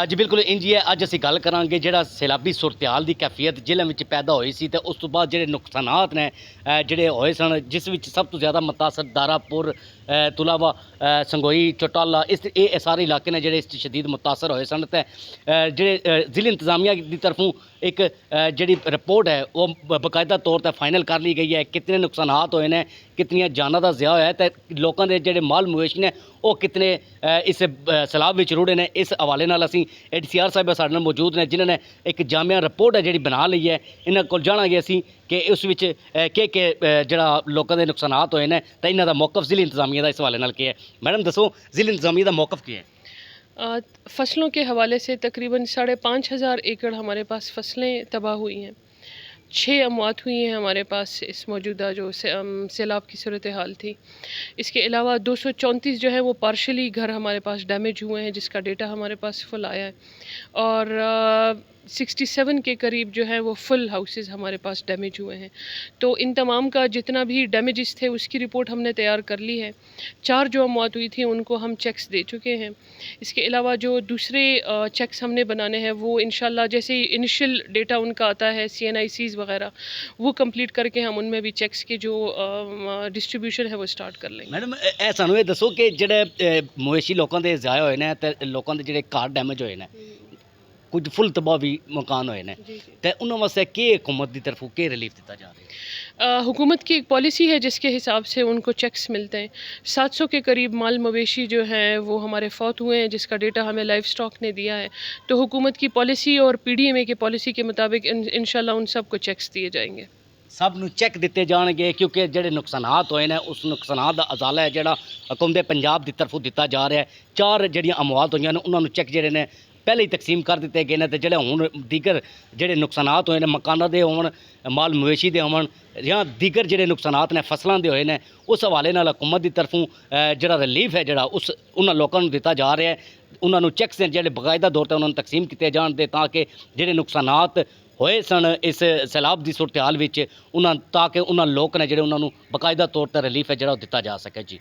ਜੀ ਬਿਲਕੁਲ ਇੰਝ ਹੀ ਹੈ। ਅੱਜ ਅਸੀਂ ਗੱਲ ਕਰਾਂਗੇ ਜਿਹੜਾ ਸੈਲਾਬੀ ਸੁਰਤਿਆਲ ਦੀ ਕੈਫੀਅਤ ਜ਼ਿਲ੍ਹੇ ਵਿੱਚ ਪੈਦਾ ਹੋਈ ਸੀ ਤੇ ਉਸ ਤੋਂ ਬਾਅਦ ਜਿਹੜੇ ਨੁਕਸਾਨਾਤ ਨੇ ਜਿਹੜੇ ਹੋਏ ਸਨ, ਜਿਸ ਵਿੱਚ ਸਭ ਤੋਂ ਜ਼ਿਆਦਾ ਮੁਤਾਸਰ ਦਾਰਾਪੁਰ ਤੋਂ ਇਲਾਵਾ ਸੰਗੋਈ ਚੌਟਾਲਾ ਇਹ ਸਾਰੇ ਇਲਾਕੇ ਨੇ ਜਿਹੜੇ ਇਸ 'ਚ ਸ਼ਦੀਦ ਮੁਤਾਸਰ ਹੋਏ ਸਨ। ਤੇ ਜਿਹੜੇ ਜ਼ਿਲ੍ਹਾ ਇੰਤਜ਼ਾਮੀਆ ਦੀ ਤਰਫੋਂ ਇੱਕ ਜਿਹੜੀ ਰਿਪੋਰਟ ਹੈ ਉਹ ਬਕਾਇਦਾ ਤੌਰ 'ਤੇ ਫਾਈਨਲ ਕਰ ਲਈ ਗਈ ਹੈ। ਕਿਤਨੇ ਨੁਕਸਾਨਾਤ ਹੋਏ ਨੇ, ਕਿਤਨੀਆਂ ਜਾਨਾਂ ਦਾ ज़िया ਹੋਇਆ ਤੇ ਲੋਕਾਂ ਦੇ ਜਿਹੜੇ ਮਾਲ ਮਵੇਸ਼ੀ ਨੇ ਉਹ ਕਿਤਨੇ ਇਸ ਸੈਲਾਬ ਵਿੱਚ ਰੁੜੇ ਨੇ। ਇਸ ਹਵਾਲੇ ਨਾਲ ਅਸੀਂ ADCR ਸਾਹਿਬ ਸਾਡੇ ਨਾਲ ਮੌਜੂਦ ਨੇ, ਜਿਨ੍ਹਾਂ ਨੇ ਇੱਕ ਜਾਮਿਆ ਰਿਪੋਰਟ ਹੈ ਜਿਹੜੀ ਬਣਾ ਲਈ ਹੈ। ਇਹਨਾਂ ਕੋਲ ਜਾਣਾਂਗੇ ਅਸੀਂ ਕਿ ਉਸ ਵਿੱਚ ਕਿ ਜਿਹੜਾ ਲੋਕਾਂ ਦੇ ਨੁਕਸਾਨਾਤ ਹੋਏ ਨੇ ਤਾਂ ਇਹਨਾਂ ਦਾ ਮੌਕਫ ਜ਼ਿਲ੍ਹਾ ਇੰਤਜ਼ਾਮੀਆ ਦਾ ਇਸ ਹਵਾਲੇ ਨਾਲ ਕੀ ਹੈ। मैडम दसो ਜ਼ਿਲ੍ਹਾ इंतजामिया का मौकफ क्या है? फसलों के हवाले से तकरीबन 5,500 एकड़ हमारे पास फसलें तबाह हुई हैं। 6 अमवात हुई हैं हमारे पास इस मौजूदा जो सैलाब की सूरत हाल थी। इसके अलावा 234 जो है वो पार्शली घर हमारे पास डैमेज हुए हैं, जिसका डेटा हमारे पास फुल आया है। और 67 के करीब जो है वो फुल हाउसेस हमारे पास डैमेज हुए हैं। तो इन तमाम का जितना भी डैमेजेस थे उसकी रिपोर्ट हमने तैयार कर ली है। 4 जो अमवात हुई थी उनको हम चेक्स दे चुके हैं। इसके अलावा जो दूसरे चेक्स हमने बनाने हैं वो इंशाल्लाह जैसे ही इनिशियल डेटा उनका आता है CNICs वगैरह वो कंप्लीट करके हम उनमें भी चेक्स के जो डिस्ट्रीब्यूशन है वो स्टार्ट कर लेंगे। मैडम ਇਹ ਸਾਨੂੰ ਇਹ ਦੱਸੋ ਕਿ ਜਿਹੜੇ ਮਵੇਸ਼ੀ ਲੋਕਾਂ ਦੇ ਜ਼ਾਇਆ ਹੋਏ ਨੇ ਤੇ ਲੋਕਾਂ ਦੇ ਜਿਹੜੇ ਘਰ ਡੈਮੇਜ ਹੋਏ ਨੇ, ਕੁਝ ਫੁੱਲ ਤਬਾਹ ਵੀ ਮਕਾਨ ਹੋਏ ਨੇ, ਤੇ ਉਹਨਾਂ ਵਾਸਤੇ ਕੀ हुकूमत ਦੀ ਤਰਫੋਂ ਕੀ ਰਿਲੀਫ ਦਿੱਤਾ ਜਾ ਰਿਹਾ है? हुकूमत की एक पॉलिसी है जिसके हिसाब से उनको चेक्स मिलते हैं। 700 के करीब माल मवेशी जो हैं वो हमारे फौत हुए हैं, जिसका डेटा हमें लाइफ स्टॉक ने दिया है। तो हुकूमत की पॉलिसी और PDMA की पॉलिसी के मुताबिक इंशाल्लाह उन सबको चेक्स दिए जाएंगे। ਸਭ ਨੂੰ ਚੈੱਕ ਦਿੱਤੇ ਜਾਣਗੇ ਕਿਉਂਕਿ ਜਿਹੜੇ ਨੁਕਸਾਨਾਤ ਹੋਏ ਨੇ ਉਸ ਨੁਕਸਾਨਾਤ ਦਾ ਅਜ਼ਾਲਾ ਹੈ ਜਿਹੜਾ ਹੁਕੂਮਤ ਪੰਜਾਬ ਦੀ ਤਰਫੋਂ ਦਿੱਤਾ ਜਾ ਰਿਹਾ ਹੈ। 4 ਜਿਹੜੀਆਂ ਅਮਵਾਤ ਹੋਈਆਂ ਨੇ ਉਹਨਾਂ ਨੂੰ ਚੈੱਕ ਜਿਹੜੇ ਨੇ ਪਹਿਲੇ ਹੀ ਤਕਸੀਮ ਕਰ ਦਿੱਤੇ ਗਏ ਨੇ, ਤੇ ਜਿਹੜੇ ਹੁਣ ਦੀਗਰ ਜਿਹੜੇ ਨੁਕਸਾਨਾਤ ਹੋਏ ਨੇ ਮਕਾਨਾਂ ਦੇ ਹੋਣ, ਮਾਲ ਮਵੇਸ਼ੀ ਦੇ ਹੋਣ ਜਾਂ ਦੀਗਰ ਜਿਹੜੇ ਨੁਕਸਾਨਾਤ ਨੇ ਫਸਲਾਂ ਦੇ ਹੋਏ ਨੇ, ਉਸ ਹਵਾਲੇ ਨਾਲ ਹੁਕੂਮਤ ਦੀ ਤਰਫੋਂ ਜਿਹੜਾ ਰਿਲੀਫ ਹੈ ਜਿਹੜਾ ਉਹਨਾਂ ਲੋਕਾਂ ਨੂੰ ਦਿੱਤਾ ਜਾ ਰਿਹਾ ਹੈ। ਉਹਨਾਂ ਨੂੰ ਚੈੱਕਸ ਜਿਹੜੇ ਬਕਾਇਦਾ ਤੌਰ 'ਤੇ ਉਹਨਾਂ ਨੂੰ ਤਕਸੀਮ ਕੀਤੇ ਜਾਣ ਦੇ ਤਾਂ ਕਿ ਜਿਹੜੇ ਨੁਕਸਾਨਾਤ ਹੋਏ ਸਨ ਇਸ ਸੈਲਾਬ ਦੀ ਸੂਰਤ ਹਾਲ ਵਿੱਚ ਤਾਂ ਕਿ ਉਹਨਾਂ ਲੋਕ ਨੇ ਜਿਹੜੇ ਉਹਨਾਂ ਨੂੰ ਬਕਾਇਦਾ ਤੌਰ 'ਤੇ ਰਿਲੀਫ ਹੈ ਜਿਹੜਾ ਉਹ ਦਿੱਤਾ ਜਾ ਸਕੇ ਜੀ।